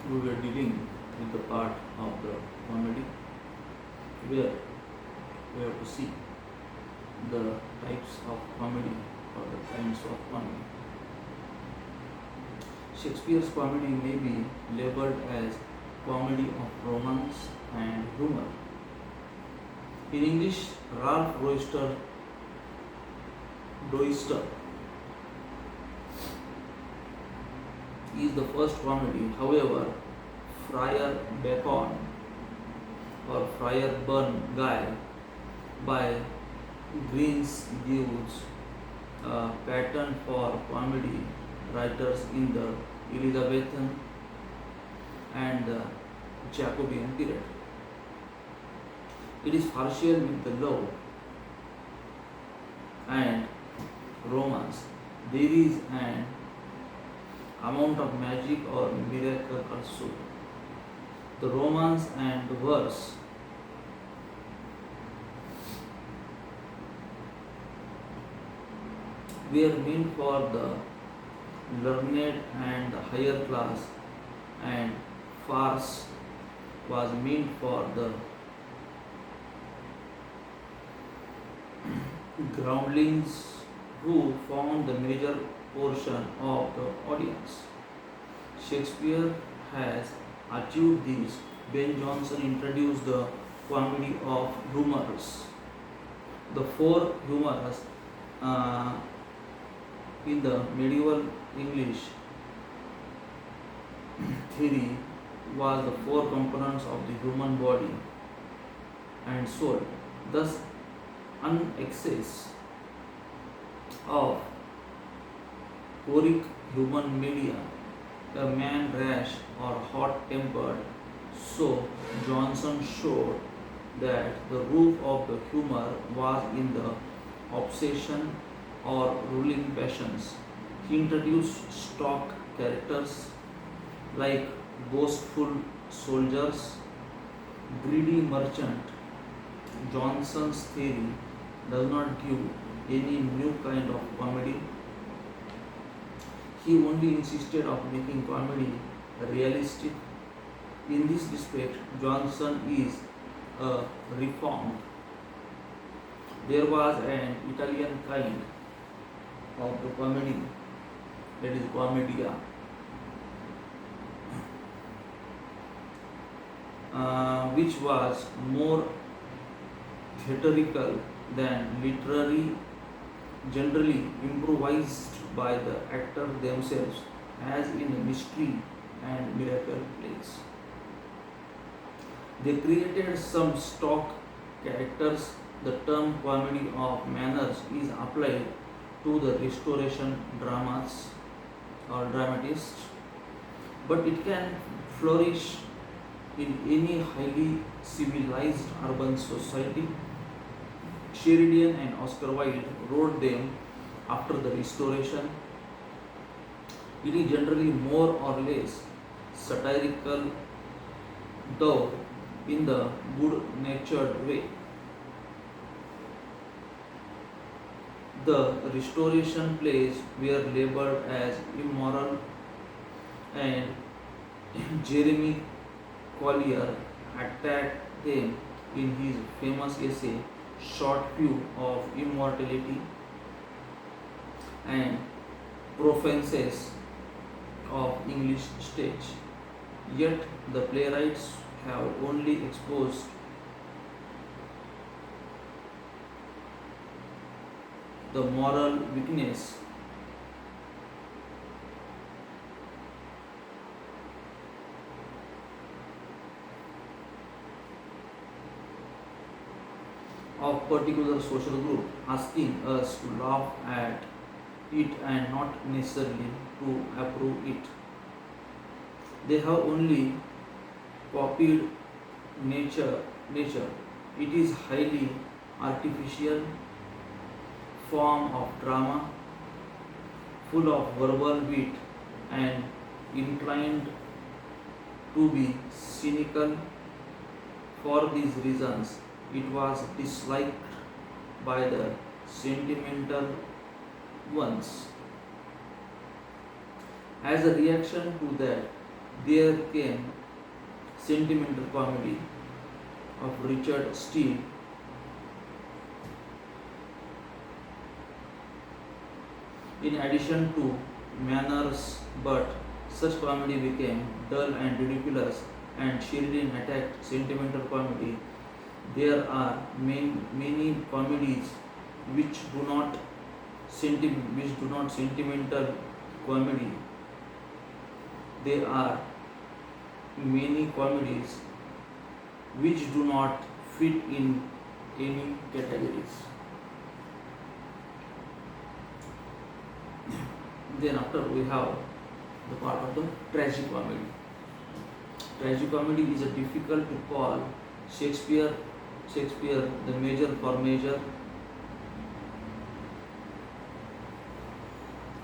we were dealing with the part of the comedy where we have to see the types of comedy or the kinds of comedy. Shakespeare's comedy may be labeled as comedy of romance and humor. In English, Ralph Doister is the first comedy. However, Friar Bacon or Friar Burn Guy by Greens gives a pattern for comedy writers in the Elizabethan and the Jacobean period. It is partial with the love and romance. There is an amount of magic or miracle also. The romance and verse were meant for the learned and the higher class, and farce was meant for the groundlings who formed the major portion of the audience. Shakespeare has achieved this. Ben Jonson introduced the comedy of humors. The four humors uh, in the medieval English theory was the four components of the human body and soul. Thus, an excess of choric human media, a man rash or hot tempered. So Johnson showed that the root of the humor was in the obsession or ruling passions. He introduced stock characters like boastful soldiers, greedy merchant. Johnson's theory does not give any new kind of comedy. He only insisted of making comedy realistic. In this respect, Johnson is a reformed. There was an Italian kind of the comedy, that is commedia, which was more theatrical than literary, generally improvised by the actors themselves, as in the mystery and miracle plays. They created some stock characters. The term comedy of manners is applied to the restoration dramas or dramatists, but it can flourish in any highly civilized urban society. Sheridan and Oscar Wilde wrote them after the Restoration. It is generally more or less satirical, though in the good-natured way. The Restoration plays were labeled as immoral, and Jeremy Collier attacked them in his famous essay Short View of Immortality and Profaneness of English Stage. Yet the playwrights have only exposed the moral weakness of particular social group, asking us to laugh at it and not necessarily to approve it. They have only copied nature. It is highly artificial form of drama, full of verbal wit and inclined to be cynical. For these reasons, it was disliked by the sentimental ones. As a reaction to that, There came sentimental comedy of Richard Steele. In addition to manners, but such comedy became dull and ridiculous, and Sheridan attacked sentimental comedy. There are many comedies which do not sentimental comedy. There are many comedies which do not fit in any categories. Then after we have the part of the tragicomedy. Tragicomedy is a difficult to call. Shakespeare, the Measure for Measure,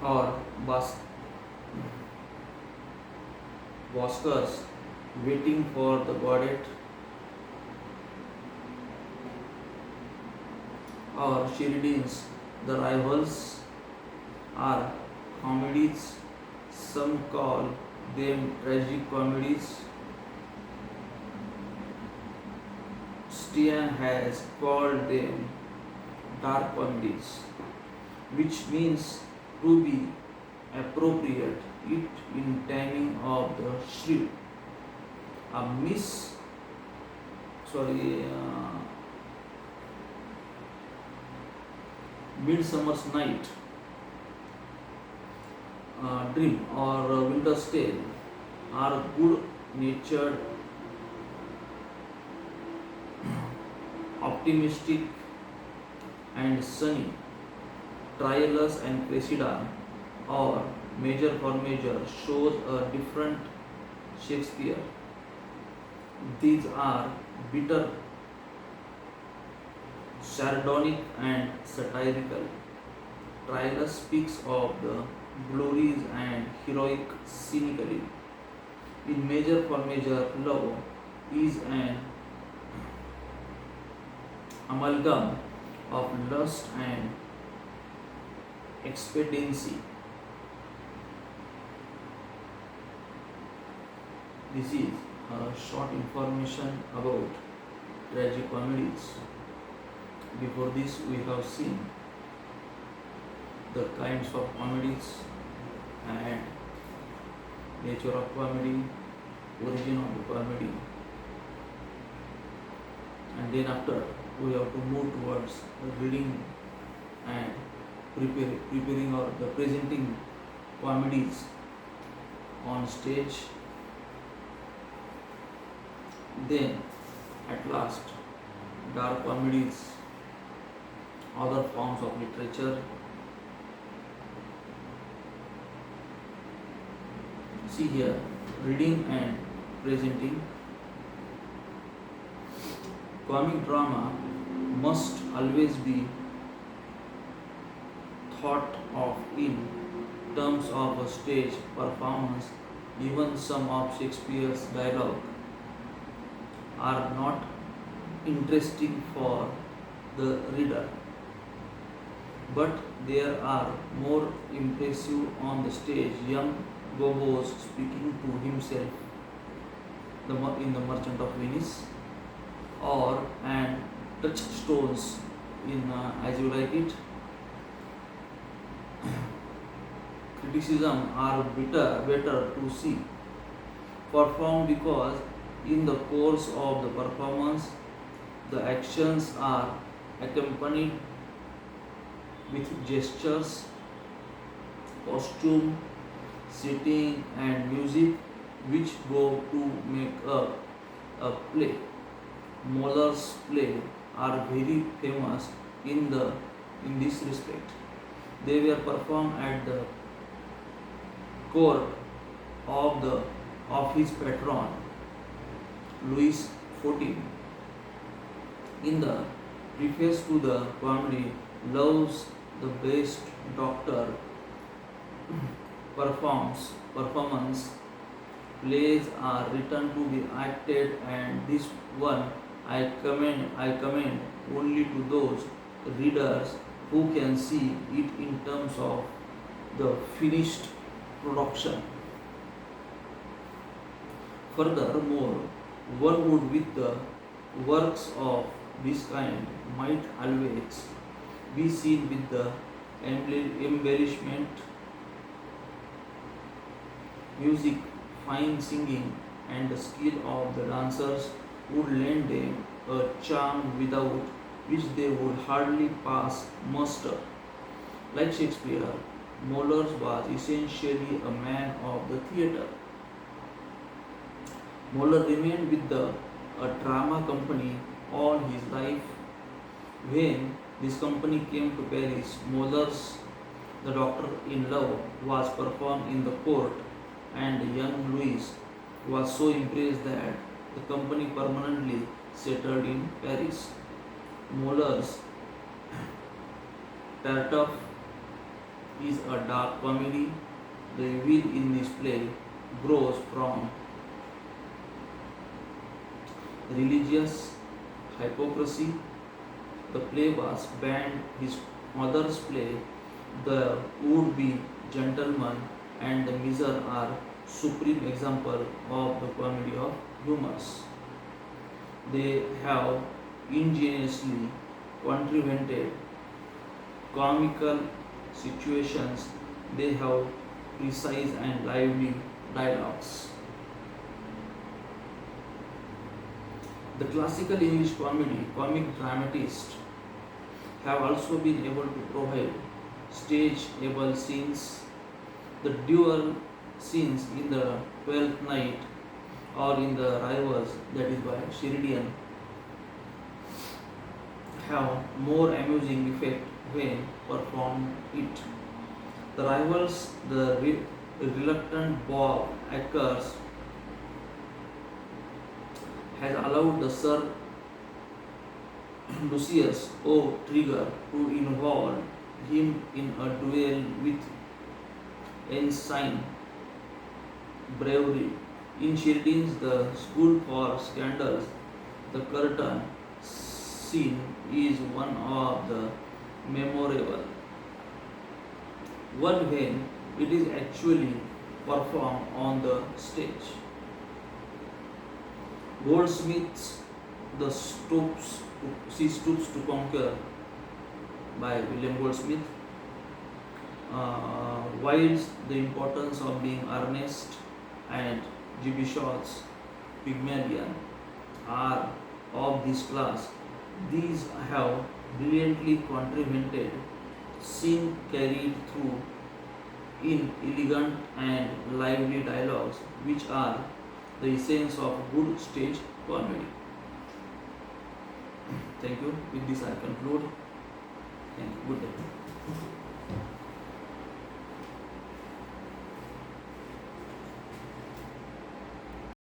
or Bosca's Waiting for the Godot, or Sheridan's The Rivals are comedies. Some call them tragic comedies. Stein has called them dark comedies, which means to be appropriate it in timing of the shriek. A Midsummer's Night Dream or Winter's Tale are good natured, optimistic, and sunny. Troilus and Cressida or Measure for Measure shows a different Shakespeare. These are bitter, sardonic, and satirical. Troilus speaks of the glories and heroic cynically. In Measure for Measure, love is an amalgam of lust and expediency. This is a short information about tragicomedies. Before this, we have seen the kinds of comedies and nature of comedy, origin of the comedy, and then after we have to move towards reading and preparing or the presenting comedies on stage. Then at last dark comedies, other forms of literature. See here, reading and presenting. Comic drama must always be thought of in terms of a stage performance. Even some of Shakespeare's dialogue are not interesting for the reader, but there are more impressive on the stage. Young Gobos speaking to himself in The Merchant of Venice, or and touchstones in As You Like It. Criticism are better to see performed because in the course of the performance the actions are accompanied with gestures, costume, setting, and music which go to make up a play. Muller's plays are very famous in this respect. They were performed at the court of his patron Louis XIV. In the preface to the comedy, Love's the Best Doctor performance plays are written to be acted, and this one I commend only to those readers who can see it in terms of the finished production. Furthermore, one would with the works of this kind might always be seen with the embellishment, music, fine singing, and the skill of the dancers would lend them a charm without which they would hardly pass muster. Like Shakespeare, Mollers was essentially a man of the theatre. Moller remained with a drama company all his life. When this company came to Paris, Moller's The Doctor in Love was performed in the court, and young Louis was so impressed that the company permanently settled in Paris. Moller's Tartuffe is a dark comedy. The evil in this play grows from religious hypocrisy. The play was banned. His mother's play, The Would-Be Gentleman and The Miser, are supreme example of the comedy of humors. They have ingeniously contributed comical situations. They have precise and lively dialogues. The classical English comic dramatists have also been able to provide stage-able scenes. The dual scenes in the Twelfth Night or in the Rivals, that is by Sheridan, have more amusing effect when performed it. The Rivals, the reluctant Bob Acres has allowed the Sir Lucius O'Trigger to involve him in a duel with Ensign Bravery. In Sheridan's The School for Scandals, the curtain scene is one of the memorable one when it is actually performed on the stage. Goldsmith's She Stoops to Conquer by William Goldsmith whilst the importance of being earnest and G.B. Shaw's Pygmalion are of this class. These have brilliantly contributed, scene carried through in elegant and lively dialogues, which are the essence of good stage comedy. Thank you. With this, I conclude. Thank you. Good day.